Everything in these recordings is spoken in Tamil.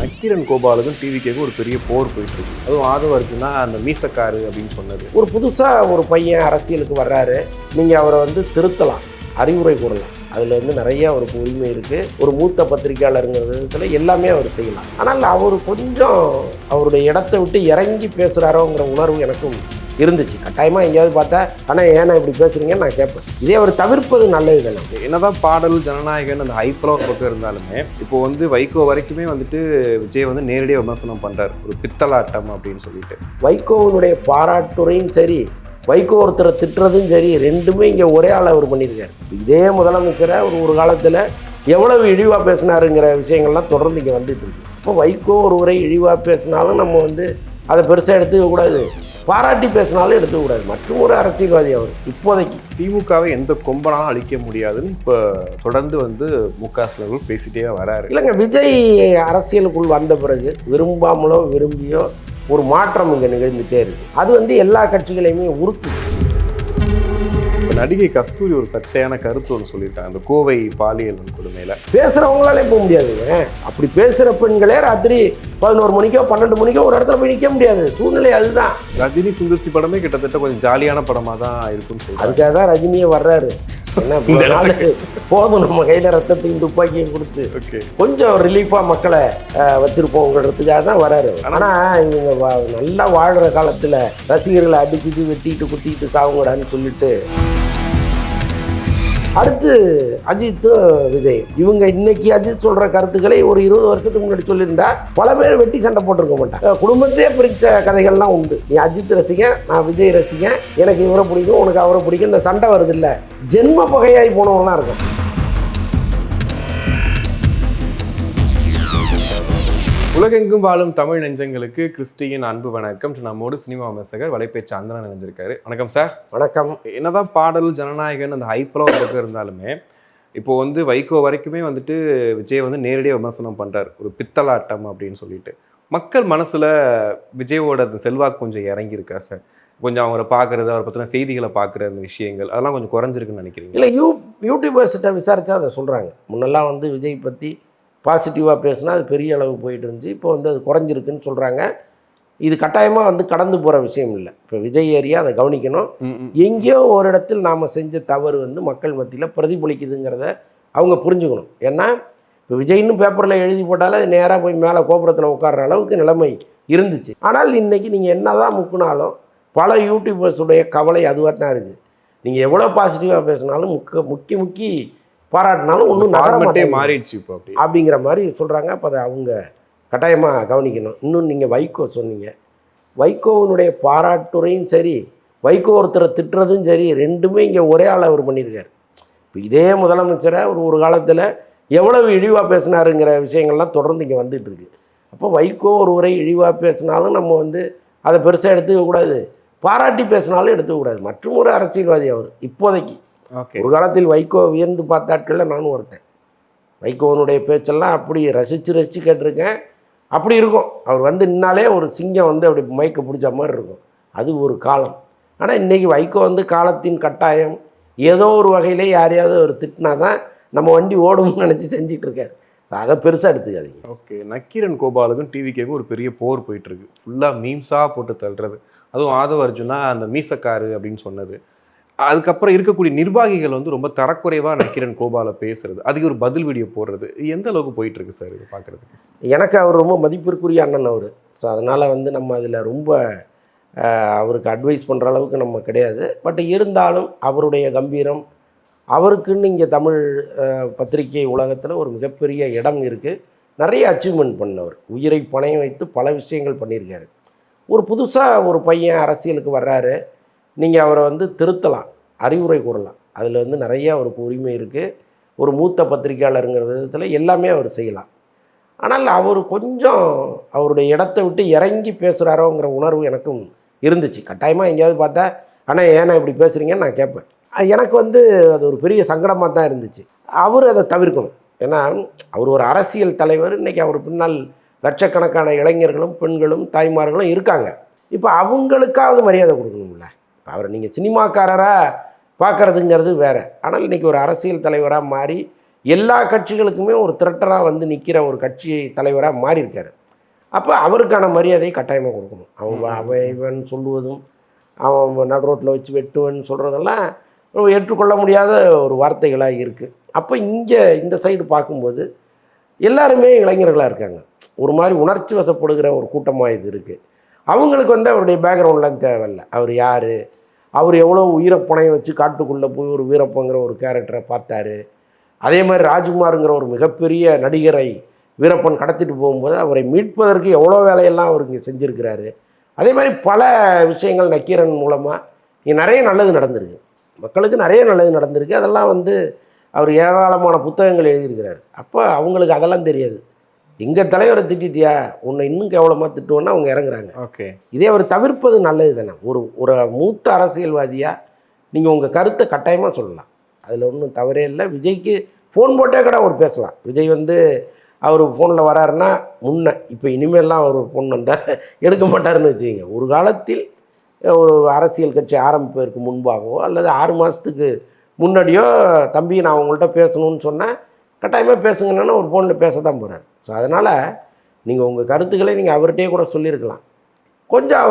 நக்கீரன் கோபாலுக்கும் டிவிகேக்கும் ஒரு பெரிய போர் போயிட்டு இருக்கு. அதுவும் ஆதவருக்குன்னா அந்த மீசக்காரு அப்படின்னு சொன்னது. ஒரு புதுசாக ஒரு பையன் அரசியலுக்கு வர்றாரு, நீங்கள் அவரை வந்து திருத்தலாம், அறிவுரை கூறலாம். அதில் வந்து நிறைய அவருக்கு உரிமை இருக்குது. ஒரு மூத்த பத்திரிகையாளருங்கிற விதத்தில் எல்லாமே அவர் செய்யலாம். ஆனால் அவர் கொஞ்சம் அவருடைய இடத்த விட்டு இறங்கி பேசுகிறாரோங்கிற உணர்வு எனக்கும் இருந்துச்சு. கட்டாயமாக எங்கேயாவது பார்த்தா ஆனால் ஏன்னா இப்படி பேசுகிறீங்கன்னு நான் கேட்பேன். இதே அவர் தவிர்ப்பது நல்லது தானே. என்னதான் பாடல் ஜனநாயகன் அந்த ஹைப்பெல்லாம் ஒரு பக்கம் இருந்தாலுமே இப்போ வந்து வைகோ வரைக்குமே வந்துட்டு விஜய் வந்து நேரடியாக விமர்சனம் பண்ணுறாரு, ஒரு பித்தலாட்டம் அப்படின்னு சொல்லிட்டு. வைகோவினுடைய பாராட்டுரையும் சரி, வைகோ ஒருத்தரை திட்டுறதும் சரி, ரெண்டுமே இங்கே ஒரே ஆள் அவர் பண்ணியிருக்காரு. இதே முதலமைச்சரை ஒரு காலத்தில் எவ்வளவு இழிவாக பேசினாருங்கிற விஷயங்கள்லாம் தொடர்ந்து இங்கே வந்துட்டு இருக்கு. இப்போ வைகோ ஒருவரை இழிவாக பேசினாலும் நம்ம வந்து அதை பெருசாக எடுத்துக்கக்கூடாது, பாராட்டி பேசினாலும் எடுத்துக்கூடாது. மற்றும் ஒரு அரசியல்வாதி அவர். இப்போதைக்கு திமுகவை எந்த கொம்பனாலும் அழிக்க முடியாதுன்னு இப்போ தொடர்ந்து வந்து மு.க. ஸ்டாலின் பேசிட்டே வராரு. இல்லைங்க, விஜய் அரசியலுக்குள் வந்த பிறகு விரும்பாமலோ விரும்பியோ ஒரு மாற்றம் இங்கே நிகழ்ந்துகிட்டே இருக்குது. அது வந்து எல்லா கட்சிகளையுமே உறுத்துது. நடிகை கஸ்தூரி ஒரு சர்ச்சையான கருத்து ஒன்று சொல்லியிருக்காங்க, அந்த கோவை பாலியல் கொடுமையில. பேசுகிறவங்களாலே போக முடியாதுங்க. அப்படி பேசுகிற பெண்களே ராத்திரி 11 மணிக்கோ 12 மணிக்கோ ஒரு இடத்துல போய் நிற்க முடியாது. சூழ்நிலை அதுதான். ரஜினி சுந்தர்சி படமே கிட்டத்தட்ட கொஞ்சம் ஜாலியான படமாக தான் இருக்குன்னு சொல்லுவாங்க. அதுக்காக தான் ரஜினியே வர்றாரு. என்ன போதும், நம்ம கையில் ரத்தத்தையும் துப்பாக்கியும் கொடுத்து கொஞ்சம் ரிலீஃபாக மக்களை வச்சுருப்போங்கிறதுக்காக தான் வராரு. ஆனால் இவங்க நல்லா வாழ்கிற காலத்தில் ரசிகர்களை அடிச்சுட்டு வெட்டிக்கிட்டு குத்திக்கிட்டு சாவுங்கடான்னு சொல்லிட்டு அடுத்து அஜித்து விஜய் இவங்க இன்னைக்கு அஜித் சொல்கிற கருத்துக்களை ஒரு 20 வருஷத்துக்கு முன்னாடி சொல்லியிருந்தா பல பேர் வெட்டி சண்டை போட்டிருக்க மாட்டாங்க. குடும்பத்தையே பிரித்த கதைகள்லாம் உண்டு. நீ அஜித் ரசிகன், நான் விஜய் ரசிகன், எனக்கு இவரை பிடிக்கும், உனக்கு அவரை பிடிக்கும், இந்த சண்டை வருது இல்லை, ஜென்ம பகையாகி போனவங்களாம் இருக்கும். உலகெங்கும் வாழும் தமிழ் நெஞ்சங்களுக்கு கிறிஸ்டியின் அன்பு வணக்கம். நம்மோடு சினிமா விமர்சகர் வலைப்பேச்சு சந்திரன் நினைஞ்சிருக்காரு. வணக்கம் சார். வணக்கம். என்னதான் பாடல் ஜனநாயகன் அந்த ஹைப்பெல்லாம் ஒரு பக்கம் இருந்தாலுமே இப்போ வந்து வைகோ வரைக்குமே வந்துட்டு விஜய் வந்து நேரடியாக விமர்சனம் பண்ணுறாரு, ஒரு பித்தலாட்டம் அப்படின்னு சொல்லிட்டு. மக்கள் மனசில் விஜயோட அந்த செல்வாக்கு கொஞ்சம் இறங்கியிருக்கா சார்? கொஞ்சம் அவரை பார்க்குறது, அவரை பற்றின செய்திகளை பார்க்குற அந்த விஷயங்கள் அதெல்லாம் கொஞ்சம் குறைஞ்சிருக்குன்னு நினைக்கிறீங்க? இல்லை, யூடியூபர்ஸ்கிட்ட விசாரித்தா அதை சொல்கிறாங்க. முன்னெல்லாம் வந்து விஜய் பற்றி பாசிட்டிவாக பேசினா அது பெரிய அளவு போயிட்டு இருந்துச்சு. இப்போ வந்து அது குறைஞ்சிருக்குன்னு சொல்கிறாங்க. இது கட்டாயமாக வந்து கடந்து போகிற விஷயம் இல்லை. இப்போ விஜய் ஏரியா அதை கவனிக்கணும். எங்கேயோ ஒரு இடத்தில் நாம் செஞ்ச தவறு வந்து மக்கள் மத்தியில் பிரதிபலிக்குதுங்கிறத அவங்க புரிஞ்சுக்கணும். ஏன்னா இப்போ விஜய்னு பேப்பரில் எழுதி போட்டாலும் அது நேராக போய் மேலே கோபுரத்தில் உட்கார்ற அளவுக்கு நிலைமை இருந்துச்சு. ஆனால் இன்றைக்கி நீங்கள் என்ன தான் முக்குனாலும் பல யூடியூபர்ஸுடைய கவலை அதுவாக தான் இருக்குது. நீங்கள் எவ்வளோ பாசிட்டிவாக பேசினாலும் முக்கி பாராட்டினாலும் ஒன்றும் நகரமாட்டே மாறிடுச்சு இப்போ அப்படிங்கிற மாதிரி சொல்கிறாங்க. அப்போ அதை அவங்க கட்டாயமாக கவனிக்கணும். இன்னும் நீங்கள் வைகோ சொன்னீங்க, வைகோவினுடைய பாராட்டுரையும் சரி, வைகோ ஒருத்தரை திட்டுறதும் சரி, ரெண்டுமே இங்கே ஒரே ஆள் அவர் பண்ணியிருக்காரு. இப்போ இதே முதலமைச்சரை ஒரு காலத்தில் எவ்வளவு இழிவாக பேசினாருங்கிற விஷயங்கள்லாம் தொடர்ந்து இங்கே வந்துட்டு இருக்கு. அப்போ வைகோ ஒருவரை இழிவாக பேசினாலும் நம்ம வந்து அதை பெருசாக எடுத்துக்கக்கூடாது, பாராட்டி பேசினாலும் எடுத்துக்கக்கூடாது. மற்றும் ஒரு அரசியல்வாதி அவர். இப்போதைக்கு ஒரு காலத்தில் வைகோ வியந்து பார்த்தாட்களில் நானும் ஒருத்தன். வைகோனுடைய பேச்செல்லாம் அப்படி ரசித்து கேட்டிருக்கேன். அப்படி இருக்கும். அவர் வந்து நின்னாலே ஒரு சிங்கம் வந்து அப்படி மைக்கை பிடிச்ச மாதிரி இருக்கும். அது ஒரு காலம். ஆனால் இன்றைக்கி வைகோ வந்து காலத்தின் கட்டாயம் ஏதோ ஒரு வகையிலே யாரையாவது ஒரு திட்டினா தான் நம்ம வண்டி ஓடும்னு நினச்சி செஞ்சிட்ருக்காரு. அதை பெருசாக எடுத்துக்காதீங்க. ஓகே, நக்கீரன் கோபாலுக்கும் டிவிகேக்கும் ஒரு பெரிய போர் போயிட்டுருக்கு. ஃபுல்லாக மீம்ஸாக போட்டு தள்ளுறது. அதுவும் ஆதவ அர்ஜுனா அந்த மீசக்காரு அப்படின்னு சொன்னது. அதுக்கப்புறம் இருக்கக்கூடிய நிர்வாகிகள் வந்து ரொம்ப தரக்குறைவாக நக்கீரன் கோபாலை பேசுறது, அதுக்கு ஒரு பதில் வீடியோ போடுறது, எந்த அளவுக்கு போயிட்டுருக்கு சார் இது பார்க்குறதுக்கு? எனக்கு அவர் ரொம்ப மதிப்பிற்குரிய அண்ணன் அவர். ஸோ அதனால் வந்து நம்ம அதில் ரொம்ப அவருக்கு அட்வைஸ் பண்ணுற அளவுக்கு நம்ம கிடையாது. பட் இருந்தாலும் அவருடைய கம்பீரம், அவருக்குன்னு இங்கே தமிழ் பத்திரிகை உலகத்தில் ஒரு மிகப்பெரிய இடம் இருக்குது. நிறைய அச்சீவ்மெண்ட் பண்ணவர். உயிரை பணையம் வைத்து பல விஷயங்கள் பண்ணியிருக்காரு. ஒரு புதுசாக ஒரு பையன் அரசியலுக்கு வர்றாரு, நீங்கள் அவரை வந்து திருத்தலாம், அறிவுரை கூறலாம். அதில் வந்து நிறைய அவருக்கு உரிமை இருக்குது. ஒரு மூத்த பத்திரிகையாளருங்கிற விதத்தில் எல்லாமே அவர் செய்யலாம். ஆனால் அவர் கொஞ்சம் அவருடைய இடத்த விட்டு இறங்கி பேசுகிறாரோங்கிற உணர்வு எனக்கும் இருந்துச்சு. கட்டாயமாக எங்கேயாவது பார்த்தா ஆனால் ஏன்னா இப்படி பேசுகிறீங்கன்னு நான் கேட்பேன். எனக்கு வந்து அது ஒரு பெரிய சங்கடமாக தான் இருந்துச்சு. அவர் அதை தவிர்க்கணும். ஏன்னா அவர் ஒரு அரசியல் தலைவர். இன்றைக்கி அவர் பின்னால் லட்சக்கணக்கான இளைஞர்களும் பெண்களும் தாய்மார்களும் இருக்காங்க. இப்போ அவங்களுக்காவது மரியாதை கொடுக்கணும்ல. அவரை நீங்கள் சினிமாக்காரராக பார்க்குறதுங்கிறது வேறு. ஆனால் இன்றைக்கி ஒரு அரசியல் தலைவராக மாறி எல்லா கட்சிகளுக்குமே ஒரு திரட்டராக வந்து நிற்கிற ஒரு கட்சி தலைவராக மாறியிருக்காரு. அப்போ அவருக்கான மரியாதையை கட்டாயமாக கொடுக்கணும். அவன் இவன் சொல்லுவதும் அவன் நடு ரோட்டில் வச்சு வெட்டுவன் சொல்கிறதெல்லாம் ஏற்றுக்கொள்ள முடியாத ஒரு வார்த்தைகளாக இருக்குது. அப்போ இங்கே இந்த சைடு பார்க்கும்போது எல்லாருமே இளைஞர்களாக இருக்காங்க. ஒரு மாதிரி உணர்ச்சி வசப்படுகிற ஒரு கூட்டமாக இது இருக்குது. அவங்களுக்கு வந்து அவருடைய பேக்ரவுண்ட்லாம் தேவையில்லை. அவர் யார், அவர் எவ்வளோ உயிரப்பனையை வச்சு காட்டுக்குள்ளே போய் ஒரு வீரப்பங்கிற ஒரு கேரக்டரை பார்த்தாரு. அதே மாதிரி ராஜ்குமாருங்கிற ஒரு மிகப்பெரிய நடிகரை வீரப்பன் கடத்திட்டு போகும்போது அவரை மீட்பதற்கு எவ்வளோ வேலையெல்லாம் அவர் இங்கே செஞ்சுருக்கிறாரு. அதே மாதிரி பல விஷயங்கள் நக்கீரன் மூலமாக இங்கே நிறைய நல்லது நடந்திருக்கு, மக்களுக்கு நிறைய நல்லது நடந்திருக்கு. அதெல்லாம் வந்து அவர் ஏராளமான புத்தகங்கள் எழுதியிருக்கிறார். அப்போ அவங்களுக்கு அதெல்லாம் தெரியாது. எங்கள் தலைவரை திட்டிட்டியா, உன்னை இன்னும் கேவலமாக திட்டுவோன்னா அவங்க இறங்குறாங்க. ஓகே, இதே அவர் தவிர்ப்பது நல்லது தானே. ஒரு மூத்த அரசியல்வாதியாக நீங்கள் உங்கள் கருத்தை கட்டாயமாக சொல்லலாம், அதில் ஒன்றும் தவறே இல்லை. விஜய்க்கு ஃபோன் போட்டே கூட அவர் பேசலாம். விஜய் வந்து அவர் ஃபோனில் வராருன்னா இப்போ இனிமேல்லாம் அவர் ஃபோன் வந்தால் எடுக்க மாட்டாருன்னு வச்சுக்கிங்க. ஒரு காலத்தில் ஒரு அரசியல் கட்சி ஆரம்பிப்பதற்கு முன்பாகவோ அல்லது 6 மாதத்துக்கு முன்னாடியோ தம்பி நான் உங்கள்கிட்ட பேசணும்னு சொன்னால் கட்டாயமாக பேசுங்கன்னா ஒரு ஃபோனில் பேச தான் போகிறார். ஸோ அதனால் நீங்கள் உங்கள் கருத்துக்களை நீங்கள் அவர்கிட்டயே கூட சொல்லியிருக்கலாம். கொஞ்சம்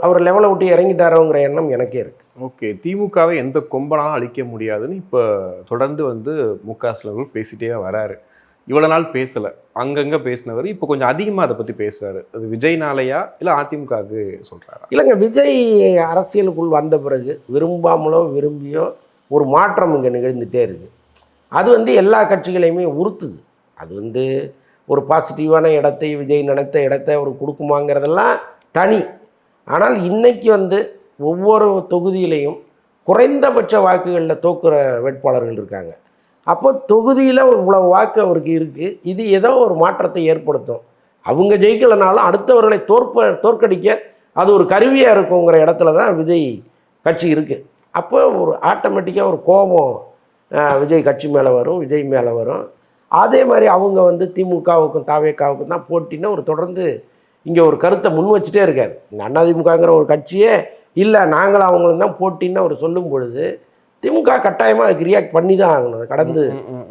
அவர் லெவலை விட்டு இறங்கிட்டாரோங்கிற எண்ணம் எனக்கே இருக்குது. ஓகே, திமுகவை எந்த கொம்பனாலும் அழிக்க முடியாதுன்னு இப்போ தொடர்ந்து வந்து மு.க. ஸ்டாலின் பேசிகிட்டே வராரு. இவ்வளோ நாள் பேசலை, அங்கங்கே பேசினவர் இப்போ கொஞ்சம் அதிகமாக அதை பற்றி பேசுகிறாரு. அது விஜய்னாலையா இல்லை அதிமுகவுக்கு சொல்கிறாரா? இல்லைங்க, விஜய் அரசியலுக்குள் வந்த பிறகு விரும்பாமலோ விரும்பியோ ஒரு மாற்றம் இங்கே நிகழ்ந்துகிட்டே இருக்குது. அது வந்து எல்லா கட்சிகளையுமே உறுத்துது. அது வந்து ஒரு பாசிட்டிவான இடத்தை விஜய் நினைத்த இடத்தை அவர் கொடுக்குமாங்கிறதெல்லாம் தனி. ஆனால் இன்றைக்கி வந்து ஒவ்வொரு தொகுதியிலையும் குறைந்தபட்ச வாக்குகளில் தோக்குற வேட்பாளர்கள் இருக்காங்க. அப்போ தொகுதியில் இவ்வளோ வாக்கு அவருக்கு இருக்குது. இது ஏதோ ஒரு மாற்றத்தை ஏற்படுத்தும். அவங்க ஜெயிக்கலைனாலும் அடுத்தவர்களை தோற்கடிக்க அது ஒரு கருவியாக இருக்குங்கிற இடத்துல தான் விஜய் கட்சி இருக்குது. அப்போ ஒரு ஆட்டோமேட்டிக்காக ஒரு கோபம் விஜய் கட்சி மேலே வரும், விஜய் மேலே வரும். அதே மாதிரி அவங்க வந்து திமுகவுக்கும் தாவேக்காவுக்கும் தான் போட்டின்னு ஒரு தொடர்ந்து இங்கே ஒரு கருத்தை முன் வச்சுட்டே இருக்கார். இந்த அதிமுகங்கிற ஒரு கட்சியே இல்லை, நாங்களும் அவங்களும் தான் போட்டின்னு அவர் சொல்லும் பொழுது திமுக கட்டாயமாக அதுக்கு ரியாக்ட் பண்ணி தான் ஆகணும், அதை கடந்து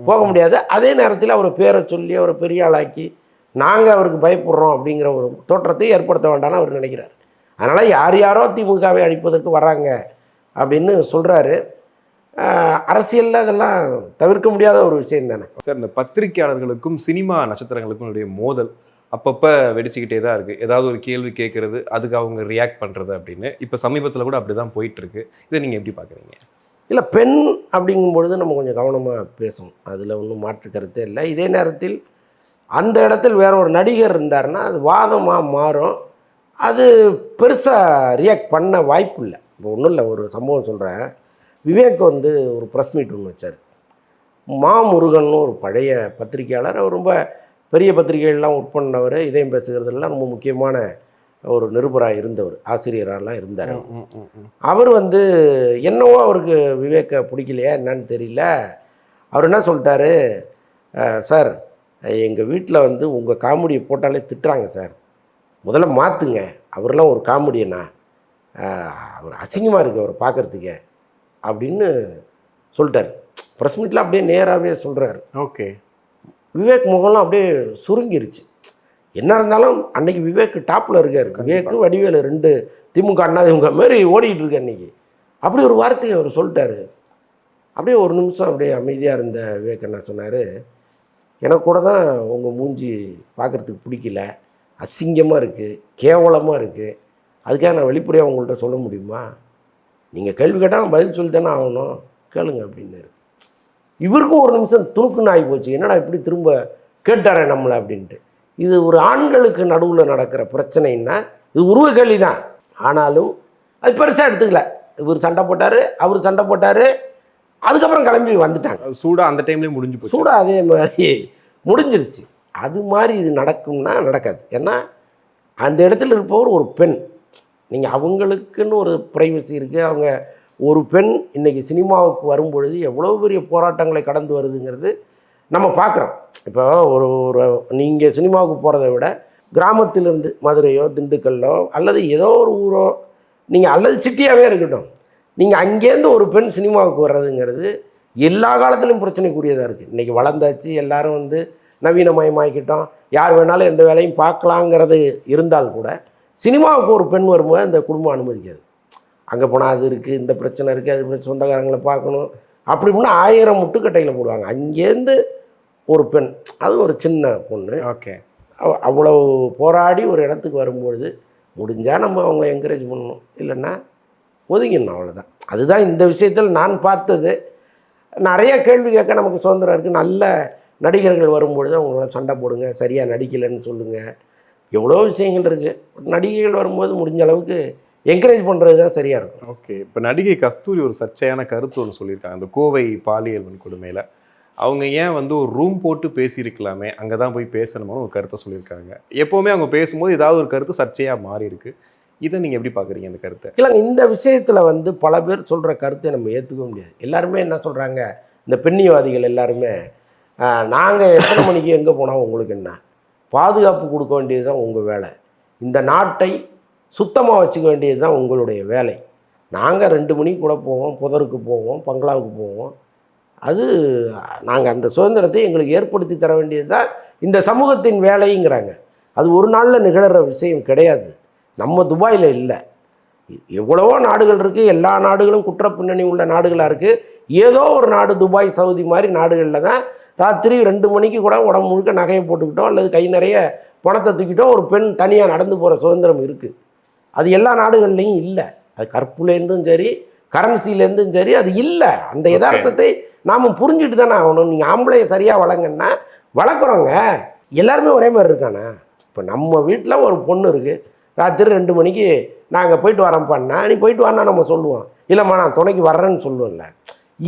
போக முடியாது. அதே நேரத்தில் அவர் பேரை சொல்லி அவரை பெரிய ஆளாக்கி நாங்கள் அவருக்கு பயப்படுறோம் அப்படிங்கிற ஒரு தோற்றத்தை ஏற்படுத்த வேண்டாம்னு அவர் நினைக்கிறார். அதனால் யாரோ திமுகவை அழிப்பதற்கு வராங்க அப்படின்னு சொல்கிறாரு. அரசியலில் அதெல்லாம் தவிர்க்க முடியாத ஒரு விஷயம் தானே சார். இந்த பத்திரிகையாளர்களுக்கும் சினிமா நட்சத்திரங்களுக்கும் உடைய மோதல் அப்பப்போ வெடிச்சுக்கிட்டே தான் இருக்குது. ஏதாவது ஒரு கேள்வி கேட்குறது, அதுக்கு அவங்க ரியாக்ட் பண்ணுறது அப்படின்னு இப்போ சமீபத்தில் கூட அப்படி தான் போயிட்டுருக்கு. இதை நீங்கள் எப்படி பார்க்குறீங்க? இல்லை, பெண் அப்படிங்கும்பொழுது நம்ம கொஞ்சம் கவனமாக பேசணும், அதில் ஒன்றும் மாற்று கருத்தே இல்லை. இதே நேரத்தில் அந்த இடத்தில் வேற ஒரு நடிகர் இருந்தாருன்னா அது வாதமாக மாறும். அது பெருசாக ரியாக்ட் பண்ண வாய்ப்பு இல்லை. இப்போ ஒன்றும் இல்லை, ஒரு சம்பவம் சொல்கிறேன். விவேக் வந்து ஒரு ப்ரெஸ் மீட் ஒன்று வச்சார். மாமுருகன் ஒரு பழைய பத்திரிகையாளர், அவர் ரொம்ப பெரிய பத்திரிகைகள்லாம் ஒர்க் பண்ணவர், இதயம் பேசுகிறதுலாம் ரொம்ப முக்கியமான ஒரு நிருபராக இருந்தவர், ஆசிரியராகலாம் இருந்தார். அவர் வந்து என்னவோ அவருக்கு விவேக்கை பிடிக்கலையா என்னன்னு தெரியல. அவர் என்ன சொல்லிட்டாரு, சார் எங்கள் வீட்டில் வந்து உங்கள் காமெடியை போட்டாலே திட்டுறாங்க சார், முதல்ல மாற்றுங்க, அவரெல்லாம் ஒரு காமெடியனா, அவர் அசிங்கமாக இருக்குது அவரை பார்க்குறதுக்கே அப்படின்னு சொல்லிட்டார். ப்ரெஸ் மீட்டில் அப்படியே நேராகவே சொல்கிறார். ஓகே, விவேக் முகம்லாம் அப்படியே சுருங்கிருச்சு. என்ன இருந்தாலும் அன்றைக்கி விவேக் டாப்பில் இருக்கார். விவேக்கு வடிவேலு 2 திமுக அண்ணாதிமுக மாரி ஓடிக்கிட்டு இருக்கு அன்றைக்கி. அப்படி ஒரு வார்த்தையை அவர் சொல்லிட்டாரு. அப்படியே ஒரு நிமிஷம் அப்படியே அமைதியாக இருந்த விவேக் என்ன சொன்னார், எனக்கு கூட தான் உங்கள் மூஞ்சி பார்க்குறதுக்கு பிடிக்கல, அசிங்கமாக இருக்குது, கேவலமாக இருக்குது, அதுக்காக நான் வெளிப்படையாக உங்கள்கிட்ட சொல்ல முடியுமா? நீங்கள் கேள்வி கேட்டால் நான் பதில் சொல்லி தானே ஆகணும், கேளுங்க அப்படின்னாரு. இவருக்கும் ஒரு நிமிஷம் துணுக்குன்னு ஆகி போச்சு, என்னடா இப்படி திரும்ப கேட்டாரே நம்மளை அப்படின்ட்டு. இது ஒரு ஆண்களுக்கு நடுவில் நடக்கிற பிரச்சனைன்னா இது உருவ கேள்வி தான். ஆனாலும் அது பெருசாக எடுத்துக்கல. இவர் சண்டை போட்டார், அவர் சண்டை போட்டார், அதுக்கப்புறம் கிளம்பி வந்துட்டாங்க. சூடாக அந்த டைம்லேயே முடிஞ்சு போச்சு. சூடாக அதே மாதிரி முடிஞ்சிருச்சு. அது மாதிரி இது நடக்கும்னா நடக்காது. ஏன்னா அந்த இடத்துல இருப்பவர் ஒரு பெண். நீங்கள் அவங்களுக்குன்னு ஒரு ப்ரைவசி இருக்குது. அவங்க ஒரு பெண் இன்றைக்கி சினிமாவுக்கு வரும்பொழுது எவ்வளோ பெரிய போராட்டங்களை கடந்து வருதுங்கிறது நம்ம பார்க்குறோம். இப்போ ஒரு நீங்கள் சினிமாவுக்கு போகிறத விட கிராமத்திலிருந்து மதுரையோ திண்டுக்கல்லோ அல்லது ஏதோ ஒரு ஊரோ நீங்கள் அல்லது சிட்டியாகவே இருக்கட்டும், நீங்கள் அங்கேருந்து ஒரு பெண் சினிமாவுக்கு வர்றதுங்கிறது எல்லா காலத்திலும் பிரச்சனைக்குரியதாக இருக்குது. இன்றைக்கி வளர்ந்தாச்சு, எல்லாரும் வந்து நவீனமயமாக்கிட்டோம், யார் வேணாலும் எந்த வேலையும் பார்க்கலாங்கிறது இருந்தால் கூட சினிமாவுக்கு ஒரு பெண் வரும்போது அந்த குடும்பம் அனுமதிக்காது. அங்கே போனால் அது இருக்குது, இந்த பிரச்சனை இருக்குது, அது சொந்தக்காரங்களை பார்க்கணும், அப்படி இப்படின்னா 1000 முட்டுக்கட்டையில் போடுவாங்க. அங்கேருந்து ஒரு பெண், அது ஒரு சின்ன பொண்ணு, ஓகே, அவ்வளோ போராடி ஒரு இடத்துக்கு வரும்பொழுது முடிஞ்சால் நம்ம அவங்கள என்கரேஜ் பண்ணணும், இல்லைன்னா ஒதுங்கிடணும், அவ்வளோதான். அதுதான் இந்த விஷயத்தில் நான் பார்த்தது. நிறைய கேள்வி கேட்க நமக்கு சுதந்திரம் இருக்குது. நல்ல நடிகர்கள் வரும்பொழுது அவங்களோட சண்டை போடுங்க, சரியாக நடிக்கலைன்னு சொல்லுங்கள், எவ்வளோ விஷயங்கள் இருக்குது. நடிகைகள் வரும்போது முடிஞ்ச அளவுக்கு என்கரேஜ் பண்ணுறது தான் சரியாக இருக்கும். ஓகே. இப்போ நடிகை கஸ்தூரி ஒரு சர்ச்சையான கருத்து ஒன்று சொல்லியிருக்காங்க. அந்த கோவை பாலியல் வன்கொடுமையில் அவங்க ஏன் வந்து ஒரு ரூம் போட்டு பேசியிருக்கலாமே, அங்கே தான் போய் பேசணுமோ ஒரு கருத்தை சொல்லியிருக்காங்க. எப்போவுமே அவங்க பேசும்போது ஏதாவது ஒரு கருத்து சர்ச்சையாக மாறி இருக்கு. இதை நீங்கள் எப்படி பார்க்குறீங்க இந்த கருத்தை? இல்லைங்க, இந்த விஷயத்தில் வந்து பல பேர் சொல்கிற கருத்தை நம்ம ஏற்றுக்க முடியாது. எல்லாருமே என்ன சொல்கிறாங்க, இந்த பெண்ணியவாதிகள் எல்லாருமே நாங்கள் எத்தனை மணிக்கு எங்கே போனால் உங்களுக்கு என்ன, பாதுகாப்பு கொடுக்க வேண்டியது தான் உங்கள் வேலை, இந்த நாட்டை சுத்தமாக வச்சுக்க வேண்டியது தான் உங்களுடைய வேலை, நாங்கள் 2 மணிக்கு கூட போவோம், புதருக்கு போவோம், பங்களாவுக்கு போவோம், அது நாங்கள் அந்த சுதந்திரத்தை எங்களுக்கு ஏற்படுத்தி தர வேண்டியது தான் இந்த சமூகத்தின் வேலைங்கிறாங்க. அது ஒரு நாளில் நிகழற விஷயம் கிடையாது. நம்ம துபாயில் இல்லை, எவ்வளவோ நாடுகள் இருக்குது, எல்லா நாடுகளும் குற்ற பின்னணி உள்ள நாடுகளாக இருக்குது. ஏதோ ஒரு நாடு, துபாய், சவுதி மாதிரி நாடுகளில் தான் ராத்திரி 2 மணிக்கு கூட உடம்பு முழுக்க நகையை போட்டுக்கிட்டோம் அல்லது கை நிறைய பணத்தை தூக்கிட்டோம் ஒரு பெண் தனியாக நடந்து போகிற சுதந்திரம் இருக்குது. அது எல்லா நாடுகள்லையும் இல்லை. அது கற்புலேருந்தும் சரி, கரன்சிலேருந்தும் சரி, அது இல்லை. அந்த யதார்த்தத்தை நாம் புரிஞ்சுட்டு தானே ஆகணும். நீங்கள் ஆம்பளையை சரியாக வளங்கன்னா வளர்க்குறோங்க, எல்லாருமே ஒரே மாதிரி இருக்கானே. இப்போ நம்ம வீட்டில் ஒரு பொண்ணு இருக்குது, ராத்திரி 2 மணிக்கு நாங்கள் போயிட்டு வரோம்ப்பான்னா, நீ போயிட்டு வான்னா நம்ம சொல்லுவோம், இல்லைம்மா நான் துணைக்கு வர்றேன்னு சொல்லுவோம்ல.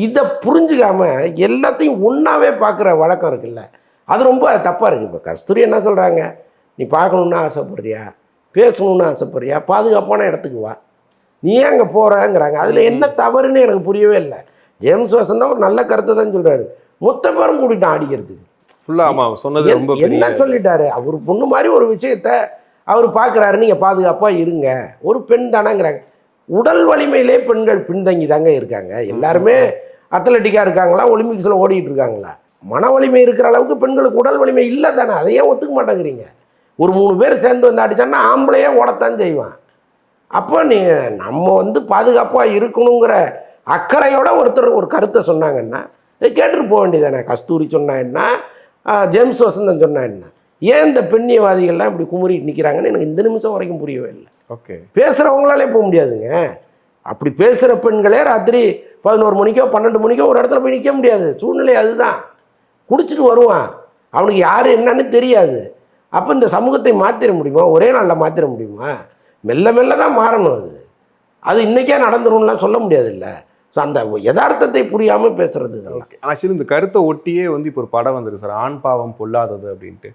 இதை புரிஞ்சுக்காம எல்லாத்தையும் ஒன்றாவே பார்க்குற வழக்கம் இருக்குல்ல, அது ரொம்ப தப்பாக இருக்குது. இப்போ கஸ்தூரி என்ன சொல்கிறாங்க, நீ பார்க்கணுன்னு ஆசைப்படுறியா, பேசணுன்னு ஆசைப்படுறியா, பாதுகாப்பான இடத்துக்கு வா, நீ ஏன் அங்கே போகிறேங்கிறாங்க. அதில் என்ன தவறுன்னு எனக்கு புரியவே இல்லை. ஜேம்ஸ் வசந்தான் ஒரு நல்ல கருத்தை தான் சொல்கிறாரு, மொத்த பேரும் கூட்டிட்டான் அடிக்கிறதுக்கு ஃபுல்லாக. ஆமாம், சொன்னது ரொம்ப என்ன சொல்லிட்டாரு, அவர் பொண்ணு மாதிரி ஒரு விஷயத்த அவர் பார்க்குறாரு, நீங்கள் பாதுகாப்பாக இருங்க, ஒரு பெண் தானேங்கிறாங்க. உடல் வலிமையிலே பெண்கள் பின்தங்கி தாங்க இருக்காங்க. எல்லாருமே அத்லட்டிக்காக இருக்காங்களா, ஒலிம்பிக்ஸில் ஓடிட்டு இருக்காங்களா? மன வலிமை இருக்கிற அளவுக்கு பெண்களுக்கு உடல் வலிமை இல்லை தானே, அதையே ஒத்துக்க மாட்டேங்கிறீங்க. ஒரு 3 பேர் சேர்ந்து வந்து அடித்தான்னா ஆம்பளையே ஓடத்தான் செய்வான். அப்போ நம்ம வந்து பாதுகாப்பாக இருக்கணுங்கிற அக்கறையோட ஒருத்தர் ஒரு கருத்தை சொன்னாங்கன்னா கேட்டுட்டு போக வேண்டியதானே. கஸ்தூரி சொன்னா என்ன, ஜேம்ஸ் வசந்தன் சொன்னா என்ன, ஏன் இந்த பெண்ணியவாதிகள்லாம் இப்படி குமுறிட்டு நிற்கிறாங்கன்னு எனக்கு இந்த நிமிஷம் வரைக்கும் புரியவே இல்லை. ஓகே, பேசுகிறவங்களாலே போக முடியாதுங்க. அப்படி பேசுகிற பெண்களே ராத்திரி 11 மணிக்கோ 12 மணிக்கோ ஒரு இடத்துல போய் நிற்க முடியாது. சூழ்நிலை அதுதான். குடிச்சிட்டு வருவான், அவனுக்கு யார் என்னன்னு தெரியாது. அப்போ இந்த சமூகத்தை மாற்றிட முடியுமா? ஒரே நாளில் மாற்றிட முடியுமா? மெல்ல மெல்ல தான் மாறணும். அது இன்றைக்கே நடந்துரும்லாம் சொல்ல முடியாது இல்லை. ஸோ அந்த யதார்த்தத்தை புரியாமல் பேசுறது இதெல்லாம். ஆக்சுவலி இந்த கருத்தை ஒட்டியே வந்து இப்போ ஒரு படம் வந்துருக்கு சார், ஆண் பாவம் பொல்லாதது அப்படின்ட்டு.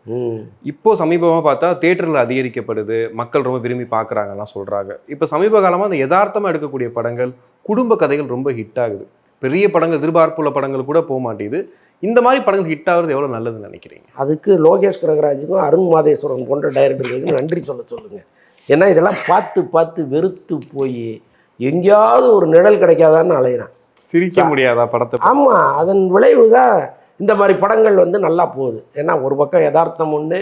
இப்போ சமீபமாக பார்த்தா தியேட்டரில் அதிகரிக்கப்படுது, மக்கள் ரொம்ப விரும்பி பார்க்குறாங்கலாம் சொல்கிறாங்க. இப்போ சமீப காலமாக அந்த யதார்த்தமாக எடுக்கக்கூடிய படங்கள், குடும்ப கதைகள் ரொம்ப ஹிட் ஆகுது. பெரிய படங்கள், எதிர்பார்ப்புள்ள படங்கள் கூட போக மாட்டேங்குது. இந்த மாதிரி படங்கள் ஹிட் ஆகுறது எவ்வளோ நல்லதுன்னு நினைக்கிறீங்க? அதுக்கு லோகேஷ் கனகராஜுக்கும் அருண் மாதேஸ்வரன் போன்ற டைரக்டர்களுக்கு நன்றி சொல்லுங்கள். ஏன்னா இதெல்லாம் பார்த்து பார்த்து வெறுத்து போய் எங்கேயாவது ஒரு நிழல் கிடைக்காதான்னு அலையிறான். சிரிக்க முடியாதா படத்தை? ஆமாம், அதன் விளைவு தான் இந்த மாதிரி படங்கள் வந்து நல்லா போகுது. ஏன்னா ஒரு பக்கம் யதார்த்தம் ஒன்று,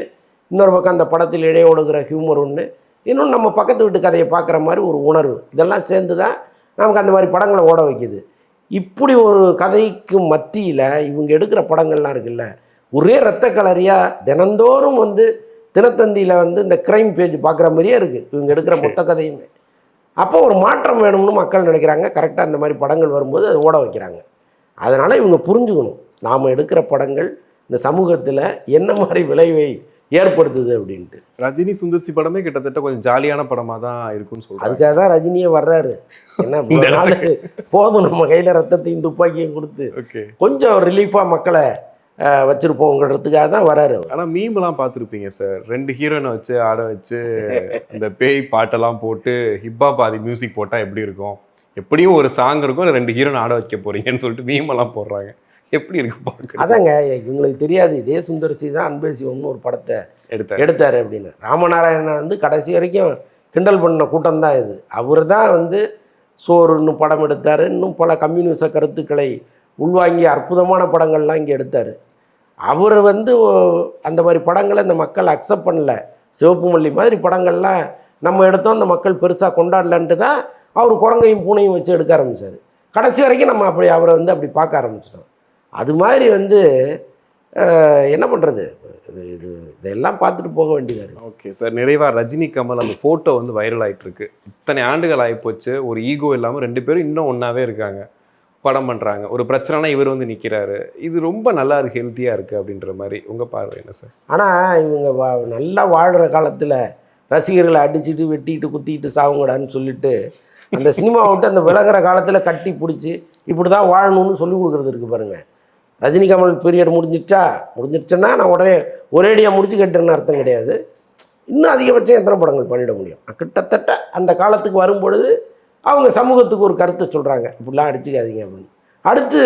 இன்னொரு பக்கம் அந்த படத்தில் இடையோடுகிற ஹியூமர் ஒன்று, இன்னொன்று நம்ம பக்கத்து வீட்டு கதையை பார்க்குற மாதிரி ஒரு உணர்வு, இதெல்லாம் சேர்ந்து தான் நமக்கு அந்த மாதிரி படங்களை ஓட வைக்குது. இப்படி ஒரு கதைக்கு மத்தியில் இவங்க எடுக்கிற படங்கள்லாம் இருக்குல்ல, ஒரே ரத்த கலரியாக தினந்தோறும் வந்து தினத்தந்தியில் வந்து இந்த க்ரைம் பேஜ் பார்க்குற மாதிரியே இருக்குது இவங்க எடுக்கிற மொத்த கதையுமே. அப்போ ஒரு மாற்றம் வேணும்னு மக்கள் நினைக்கிறாங்க. கரெக்டாக அந்த மாதிரி படங்கள் வரும்போது அதை ஓட வைக்கிறாங்க. அதனால் இவங்க புரிஞ்சுக்கணும், நாம் எடுக்கிற படங்கள் இந்த சமூகத்தில் என்ன மாதிரி விளைவை ஏற்படுத்துது அப்படின்ட்டு. ரஜினி சுந்தர்சி படமே கிட்டத்தட்ட கொஞ்சம் ஜாலியான படமாக தான் இருக்குன்னு சொல்கிறாங்க. அதுக்காக தான் ரஜினியே வர்றாரு. ஏன்னா நாள் போதும் நம்ம கையில் ரத்தத்தையும் துப்பாக்கியும் கொடுத்து கொஞ்சம் ரிலீஃபாக மக்களை வச்சிருப்போங்கிறதுக்காக தான் வராரு. ஆனால் மீம்லாம் பார்த்துருப்பீங்க சார், 2 ஹீரோயினை வச்சு ஆட வச்சு இந்த பேய் பாட்டெல்லாம் போட்டு ஹிப்பா பாதி மியூசிக் போட்டால் எப்படி இருக்கும், எப்படியும் ஒரு சாங் இருக்கும், 2 ஹீரோயின் ஆட வைக்க போறீங்கன்னு சொல்லிட்டு மீமெல்லாம் போடுறாங்க. எப்படி இருக்கு பார்க்க? அதாங்க, இவங்களுக்கு தெரியாது இதே சுந்தர்சி தான் அன்பே சிவம்னு ஒரு படத்தை எடுத்தார் அப்படின்னு. ராமநாராயணன் வந்து கடைசி வரைக்கும் கிண்டல் பண்ண கூட்டம் தான் இது. அவர் தான் வந்து சோறுன்னு படம் எடுத்தார், இன்னும் பல கம்யூனிச கருத்துக்களை உள்வாங்கி அற்புதமான படங்கள்லாம் இங்கே எடுத்தார். அவர் வந்து அந்த மாதிரி படங்களை இந்த மக்கள் அக்செப்ட் பண்ணல. சிவப்பு மல்லி மாதிரி படங்கள்லாம் நம்ம எடுத்தோம், அந்த மக்கள் பெருசாக கொண்டாடலன்ட்டு தான் அவர் குரங்கையும் பூனையும் வச்சு எடுக்க ஆரம்பித்தார். கடைசி வரைக்கும் நம்ம அப்படி அவரை வந்து அப்படி பார்க்க ஆரம்பிச்சிட்டோம். அது மாதிரி வந்து என்ன பண்ணுறது, இதெல்லாம் பார்த்துட்டு போக வேண்டியதாக. ஓகே சார், நிறைவாக ரஜினி கமல் அந்த ஃபோட்டோ வந்து வைரல் ஆகிட்டு இருக்கு. இத்தனை ஆண்டுகள் ஆகிப்போச்சு, ஒரு ஈகோ இல்லாமல் 2 பேரும் இன்னும் ஒன்றாவே இருக்காங்க, படம் பண்ணுறாங்க. ஒரு பிரச்சனைனா இவர் வந்து நிற்கிறாரு. இது ரொம்ப நல்லா இருக்கு, ஹெல்த்தியாக இருக்குது அப்படின்ற மாதிரி உங்கள் பார்வை என்ன சார்? ஆனால் இவங்க நல்லா வாழ்கிற காலத்தில் ரசிகர்களை அடிச்சுட்டு வெட்டிட்டு குத்திட்டு சாவுங்கடான்னு சொல்லிட்டு அந்த சினிமா விட்டு அந்த விலகிற காலத்தில் கட்டி பிடிச்சி இப்படி தான் வாழணும்னு சொல்லி கொடுக்குறது இருக்குது பாருங்கள். ரஜினி கமல் பீரியட் முடிஞ்சிடுச்சுன்னா நான் உடனே ஒரேடியாக முடிச்சு கேட்டேன்னு அர்த்தம் கிடையாது. இன்னும் அதிகபட்சம் எத்தனை படங்கள் பண்ணிட முடியும். கிட்டத்தட்ட அந்த காலத்துக்கு வரும்பொழுது அவங்க சமூகத்துக்கு ஒரு கருத்தை சொல்கிறாங்க, இப்படிலாம் அடிச்சுக்காதீங்க அப்படின்னு. அடுத்து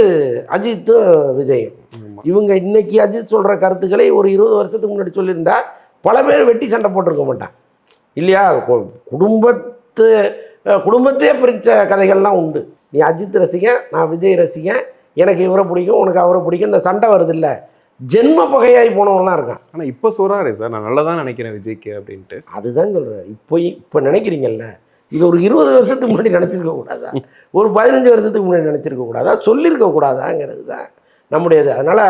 அஜித்தும் விஜயும், இவங்க இன்னைக்கு அஜித் சொல்கிற கருத்துக்களை ஒரு 20 வருஷத்துக்கு முன்னாடி சொல்லியிருந்தா பல பேர் வெட்டி சண்டை போட்டிருக்க மாட்டான் இல்லையா? குடும்பத்தையே பிரித்த கதைகள்லாம் உண்டு. நீ அஜித் ரசிகன், நான் விஜய் ரசிகன், எனக்கு இவரை பிடிக்கும், உனக்கு அவரை பிடிக்கும், இந்த சண்டை வருது இல்லை, ஜென்ம பகையாகி போனவங்களாம் இருக்கான். ஆனால் இப்போ சொல்கிறாரே சார், நான் நல்லா தான் நினைக்கிறேன் விஜய்க்கு அப்படின்ட்டு. அதுதான் சொல்கிறேன். இப்போ நினைக்கிறீங்கல்ல, இது ஒரு 20 வருஷத்துக்கு முன்னாடி நினச்சிருக்க கூடாதா, ஒரு 15 வருஷத்துக்கு முன்னாடி நினச்சிருக்க கூடாதா, சொல்லியிருக்க கூடாதாங்கிறது தான் நம்முடையது. அதனால்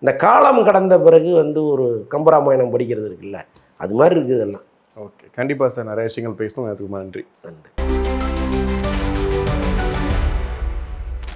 இந்த காலம் கடந்த பிறகு வந்து ஒரு கம்பராமாயணம் படிக்கிறது இருக்குல்ல, அது மாதிரி இருக்குது இதெல்லாம். ஓகே, கண்டிப்பாக சார், நிறைய விஷயங்கள் பேசணும். அதுக்கு நன்றி.